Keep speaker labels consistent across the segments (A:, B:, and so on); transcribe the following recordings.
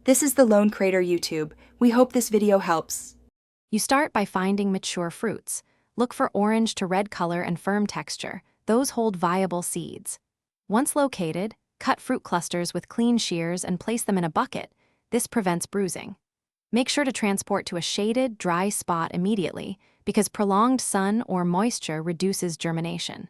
A: This is the Lone Crater YouTube. We hope this video helps.
B: You start by finding mature fruits. Look for orange to red color and firm texture. Those hold viable seeds. Once located, cut fruit clusters with clean shears and place them in a bucket. This prevents bruising. Make sure to transport to a shaded, dry spot immediately because prolonged sun or moisture reduces germination.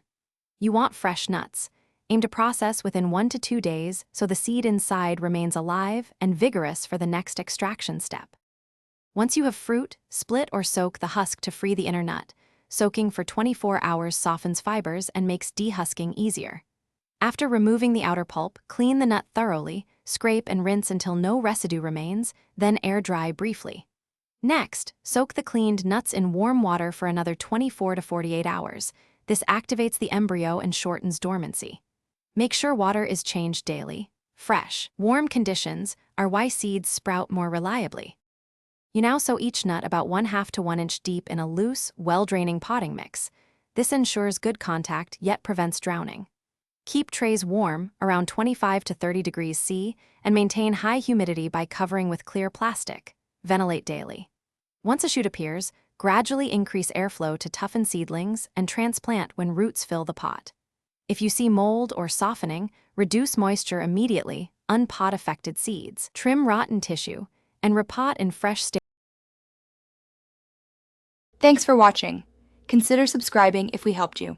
B: You want fresh nuts. Aim to process within 1 to 2 days so the seed inside remains alive and vigorous for the next extraction step. Once you have fruit, split or soak the husk to free the inner nut. Soaking for 24 hours softens fibers and makes dehusking easier. After removing the outer pulp, clean the nut thoroughly, scrape and rinse until no residue remains, then air dry briefly. Next, soak the cleaned nuts in warm water for another 24 to 48 hours. This activates the embryo and shortens dormancy. Make sure water is changed daily. Fresh, warm conditions are why seeds sprout more reliably. You now sow each nut about 1/2 to 1 inch deep in a loose, well-draining potting mix. This ensures good contact yet prevents drowning. Keep trays warm, around 25 to 30 degrees C, and maintain high humidity by covering with clear plastic. Ventilate daily. Once a shoot appears, gradually increase airflow to toughen seedlings and transplant when roots fill the pot. If you see mold or softening, reduce moisture immediately, unpot affected seeds. Trim rotten tissue, and repot in fresh state.
A: Thanks for watching. Consider subscribing if we helped you.